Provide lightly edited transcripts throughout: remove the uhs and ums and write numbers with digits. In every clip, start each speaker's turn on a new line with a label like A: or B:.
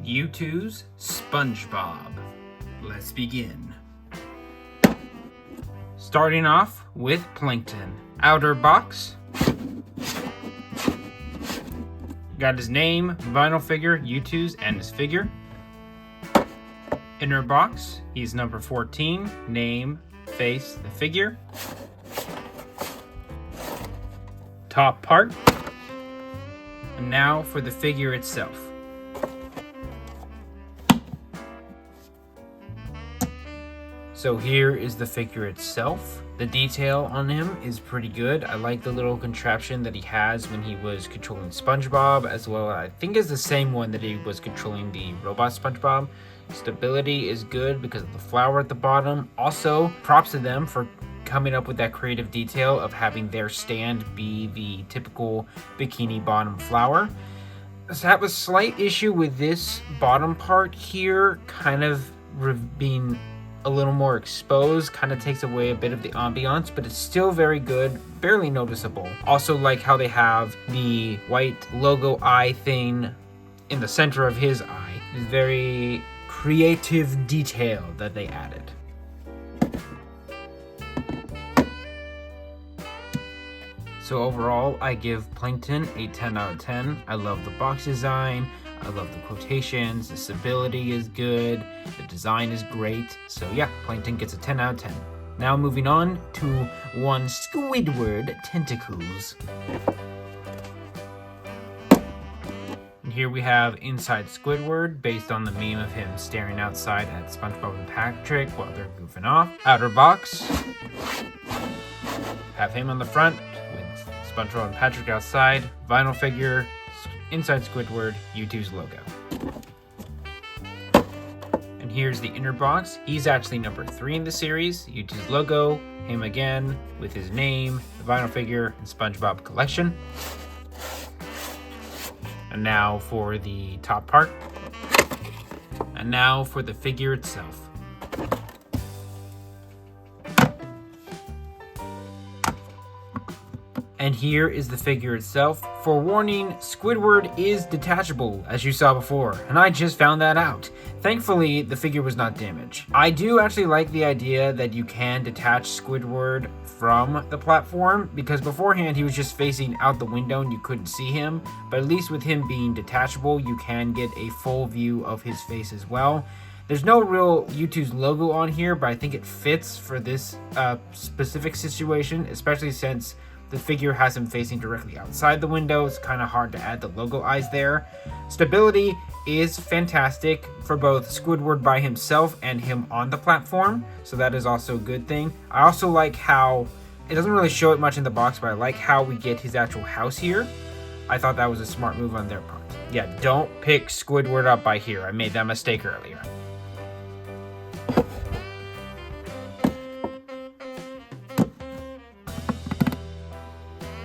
A: YouTooz SpongeBob. Let's begin. Starting off with Plankton. Outer box. Got his name, vinyl figure, YouTooz, and his figure. Inner box, he's number 14. Name, face, the figure. Top part. And now for the figure itself. So here is the figure itself. The detail on him is pretty good. I like the little contraption that he has when he was controlling SpongeBob, as well I think is the same one that he was controlling the robot SpongeBob. Stability is good because of the flower at the bottom. Also, props to them for coming up with that creative detail of having their stand be the typical bikini bottom flower. So I have a slight issue with this bottom part here, kind of being a little more exposed, kind of takes away a bit of the ambiance, but it's still very good, barely noticeable. Also like how they have the white logo eye thing in the center of his eye. It's very creative detail that they added. So overall, I give Plankton a 10 out of 10. I love the box design. I love the quotations. The stability is good. The design is great. So yeah, Plankton gets a 10 out of 10. Now moving on to one Squidward Tentacles. And here we have Inside Squidward, based on the meme of him staring outside at SpongeBob and Patrick while they're goofing off. Outer box. Have him on the front with SpongeBob and Patrick outside. Vinyl figure. Inside Squidward, YouTooz logo. And here's the inner box. He's actually number 3 in the series. YouTooz logo, him again with his name, the vinyl figure, and SpongeBob collection. And now for the top part. And now for the figure itself. And here is the figure itself. Forewarning, Squidward is detachable, as you saw before, and I just found that out. Thankfully, the figure was not damaged. I do actually like the idea that you can detach Squidward from the platform, because beforehand he was just facing out the window and you couldn't see him, but at least with him being detachable, you can get a full view of his face as well. There's no real YouTooz logo on here, but I think it fits for this specific situation, especially since the figure has him facing directly outside the window. It's kind of hard to add the logo eyes there. Stability is fantastic for both Squidward by himself and him on the platform, so that is also a good thing. I also like how, it doesn't really show it much in the box, but I like how we get his actual house here. I thought that was a smart move on their part. Yeah, don't pick Squidward up by here. I made that mistake earlier.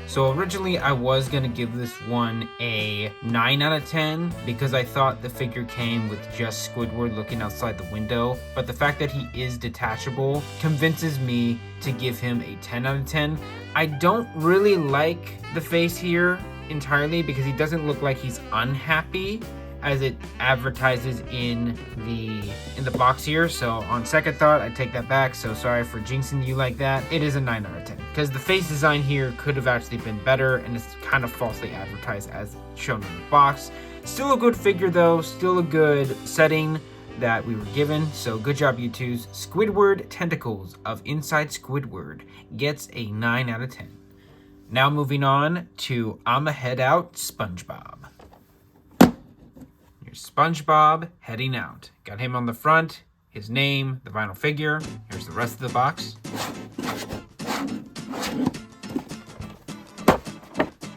A: So originally I was going to give this one a 9 out of 10 because I thought the figure came with just Squidward looking outside the window, but the fact that he is detachable convinces me to give him a 10 out of 10. I don't really like the face here entirely because he doesn't look like he's unhappy as it advertises in the box here. So on second thought, I take that back. So sorry for jinxing you like that. It is a 9 out of 10 because the face design here could have actually been better, and it's kind of falsely advertised as shown in the box. Still a good figure though, still a good setting that we were given. So good job, YouTooz. Squidward Tentacles of Inside Squidward gets a 9 out of 10. Now moving on to I'ma Head Out SpongeBob. Here's SpongeBob heading out. Got him on the front, his name, the vinyl figure. Here's the rest of the box.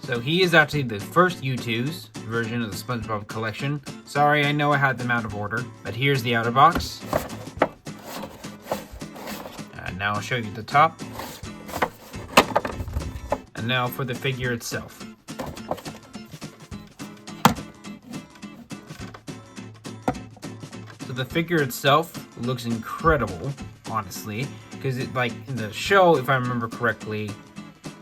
A: So he is actually the first YouTooz version of the SpongeBob collection. Sorry, I know I had them out of order, but here's the outer box. And now I'll show you the top. And now for the figure itself. So the figure itself looks incredible, honestly, because it, like in the show, if I remember correctly,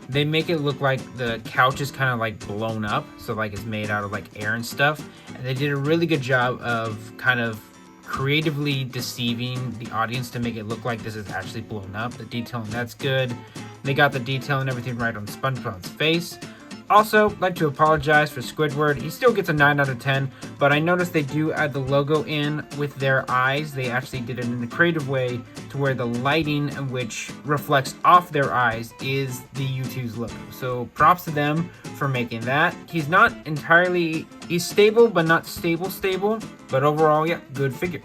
A: they make it look like the couch is kind of like blown up, so like it's made out of like air and stuff. And they did a really good job of kind of creatively deceiving the audience to make it look like this is actually blown up. The detailing, that's good. They got the detail and everything right on SpongeBob's face. Also, like to apologize for Squidward. He still gets a 9 out of 10, but I noticed they do add the logo in with their eyes. They actually did it in a creative way to where the lighting which reflects off their eyes is the YouTooz logo. So props to them for making that. He's not entirely, he's stable, but not stable. But overall, yeah, good figure.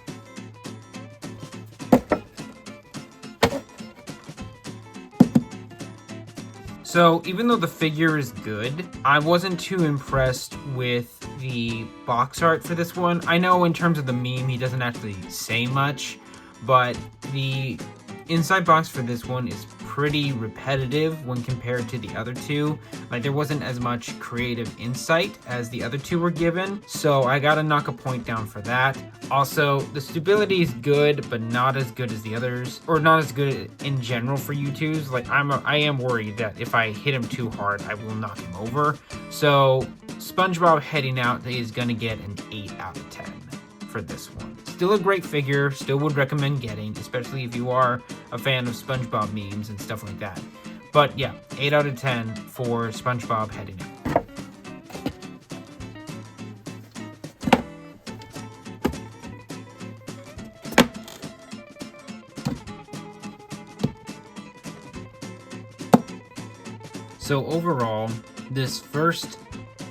A: So even though the figure is good, I wasn't too impressed with the box art for this one. I know in terms of the meme, he doesn't actually say much, but the inside box for this one is pretty repetitive when compared to the other two. Like, there wasn't as much creative insight as the other two were given, so I gotta knock a point down for that. Also, the stability is good, but not as good as the others, or not as good in general for YouTooz. Like, I am worried that if I hit him too hard, I will knock him over. So SpongeBob heading out is gonna get an 8 out of 10 for this one. Still a great figure, still would recommend getting, especially if you are a fan of SpongeBob memes and stuff like that. But yeah, 8 out of 10 for SpongeBob heading out. So overall, this first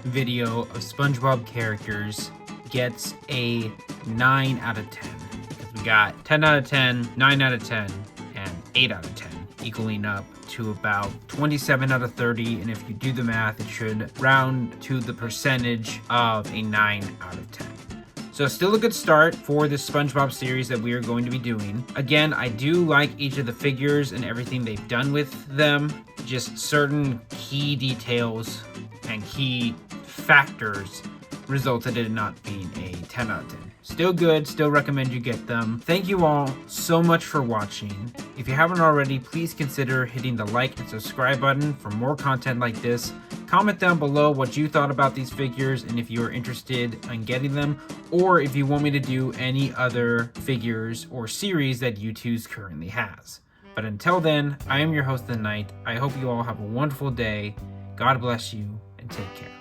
A: video of SpongeBob characters gets a 9 out of 10. Because we got 10 out of 10, 9 out of 10, and 8 out of 10, equaling up to about 27 out of 30. And if you do the math, it should round to the percentage of a 9 out of 10. So still a good start for this SpongeBob series that we are going to be doing. Again, I do like each of the figures and everything they've done with them. Just certain key details and key factors resulted in it not being a 10 out of 10. Still good, still recommend you get them. Thank you all so much for watching. If you haven't already, please consider hitting the like and subscribe button for more content like this. Comment down below what you thought about these figures and if you are interested in getting them, or if you want me to do any other figures or series that YouTooz currently has. But until then, I am your host of the night. I hope you all have a wonderful day. God bless you and take care.